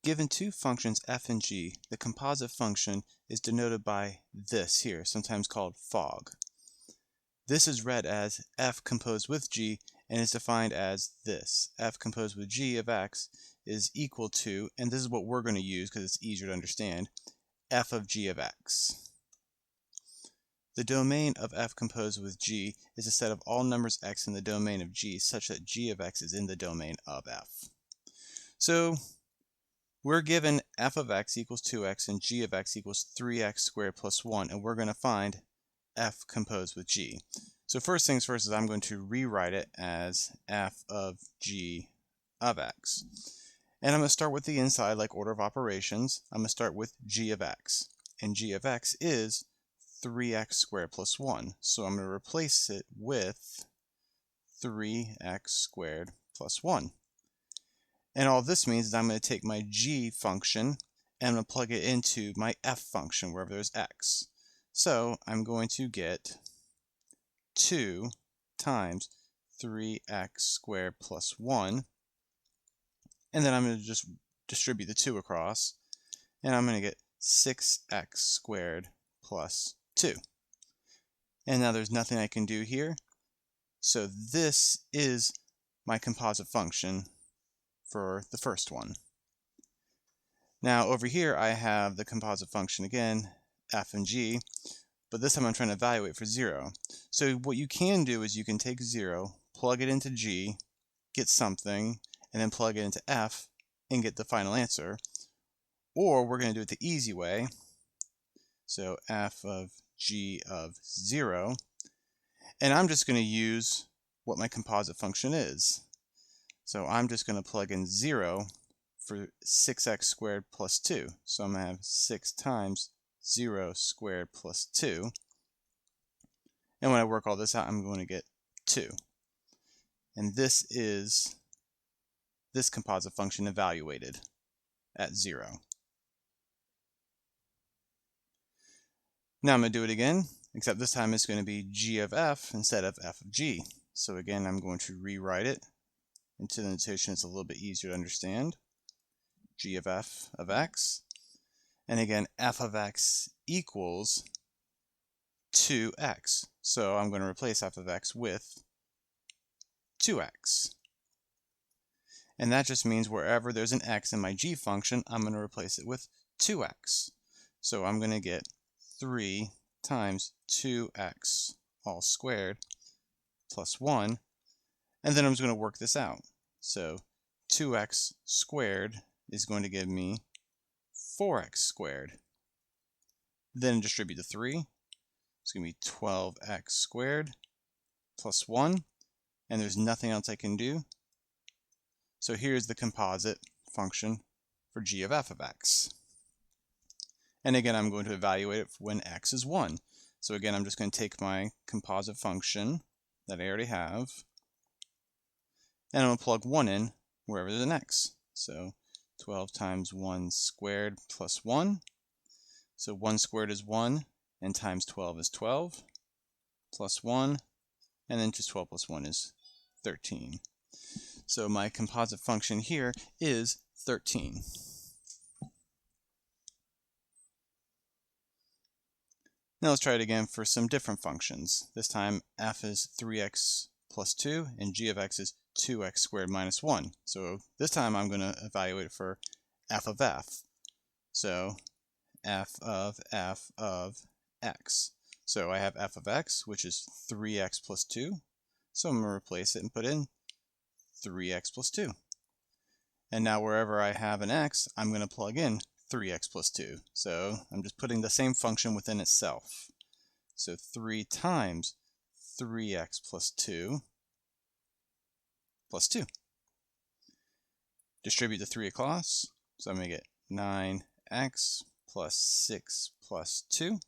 Given two functions f and g, the composite function is denoted by this here, sometimes called fog. This is read as f composed with g and is defined as this. F composed with g of x is equal to, and this is what we're going to use because it's easier to understand, f of g of x. The domain of f composed with g is a set of all numbers x in the domain of g such that g of x is in the domain of f. So we're given f of x equals 2x and g of x equals 3x squared plus 1, and we're going to find f composed with g. So first things first is I'm going to rewrite it as f of g of x. And I'm going to start with the inside like order of operations. I'm going to start with g of x. And g of x is 3x squared plus 1. So I'm going to replace it with 3x squared plus 1. And all this means is I'm going to take my g function and I'm going to plug it into my f function wherever there's x. So I'm going to get 2 times 3x squared plus 1. And then I'm going to just distribute the 2 across. And I'm going to get 6x squared plus 2. And now there's nothing I can do here. So this is my composite function for the first one. Now over here I have the composite function again, f and g, but this time I'm trying to evaluate for 0. So what you can do is you can take 0, plug it into g, get something, and then plug it into f and get the final answer. Or we're going to do it the easy way. So f of g of 0. And I'm just going to use what my composite function is. So I'm just going to plug in 0 for 6x squared plus 2. So I'm going to have 6 times 0 squared plus 2. And when I work all this out, I'm going to get 2. And this is this composite function evaluated at 0. Now I'm going to do it again, except this time it's going to be g of f instead of f of g. So again, I'm going to rewrite it into the notation it's a little bit easier to understand. G of f of x. And again, f of x equals 2x. So I'm going to replace f of x with 2x. And that just means wherever there's an x in my g function, I'm going to replace it with 2x. So I'm going to get 3 times 2x all squared plus 1. And then I'm just going to work this out. So 2x squared is going to give me 4x squared. Then distribute the 3. It's going to be 12x squared plus 1. And there's nothing else I can do. So here's the composite function for g of f of x. And again, I'm going to evaluate it when x is 1. So again, I'm just going to take my composite function that I already have, and I'm going to plug 1 in wherever there's an x. So 12 times 1 squared plus 1. So 1 squared is 1, and times 12 is 12, plus 1, and then just 12 plus 1 is 13. So my composite function here is 13. Now let's try it again for some different functions. This time f is 3x plus 2 and g of x is 2x squared minus 1. So this time I'm going to evaluate it for f of f. So f of x. So I have f of x, which is 3x plus 2. So I'm going to replace it and put in 3x plus 2. And now wherever I have an x, I'm going to plug in 3x plus 2. So I'm just putting the same function within itself. So 3 times 3x plus 2 plus 2. Distribute the 3 across. So I'm going to get 9x plus 6 plus 2.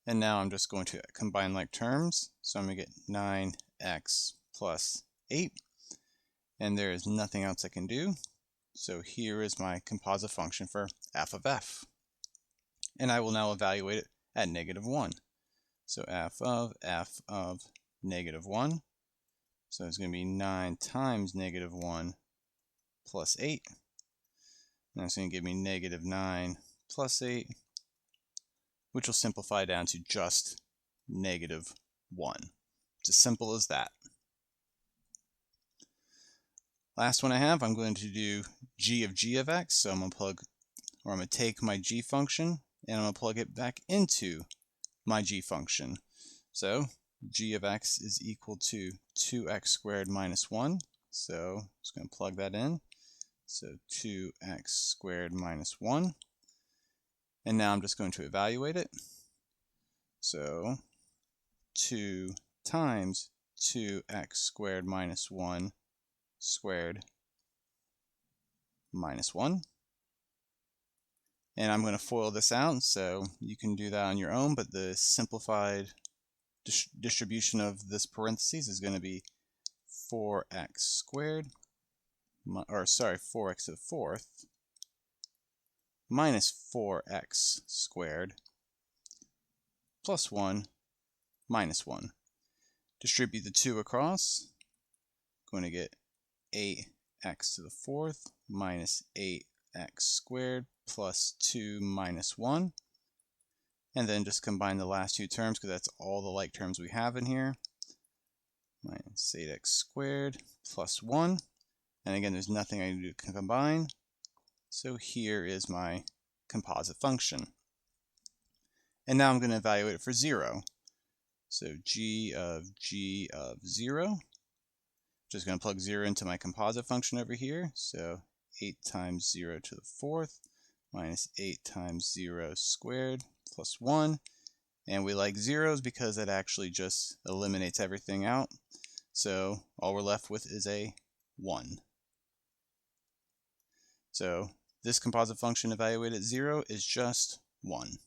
And now I'm just going to combine like terms. So I'm going to get 9x plus 8. And there is nothing else I can do. So here is my composite function for f of f. And I will now evaluate it at -1. So f of -1. So it's going to be 9 times -1 plus 8. That's going to give me negative 9 plus 8, which will simplify down to just negative 1. It's as simple as that. Last one I have, I'm going to do g of x. So I'm going to take my g function and I'm going to plug it back into my g function. So g of x is equal to 2x squared minus 1. So I'm just going to plug that in. So 2x squared minus 1. And now I'm just going to evaluate it. So 2 times 2x squared minus 1 squared minus 1. And I'm going to FOIL this out, so you can do that on your own, but the simplified distribution of this parentheses is going to be 4x squared, 4x to the fourth, minus 4x squared, plus 1, minus 1. Distribute the 2 across, going to get 8x to the fourth minus 8x squared plus 2 minus 1. And then just combine the last two terms because that's all the like terms we have in here. Minus 8x squared plus 1. And again, there's nothing I need to combine. So here is my composite function. And now I'm going to evaluate it for 0. So g of 0. Just going to plug 0 into my composite function over here. So 8 times 0 to the fourth minus 8 times 0 squared plus 1. And we like zeros because that actually just eliminates everything out. So all we're left with is a 1. So this composite function evaluated at 0 is just 1.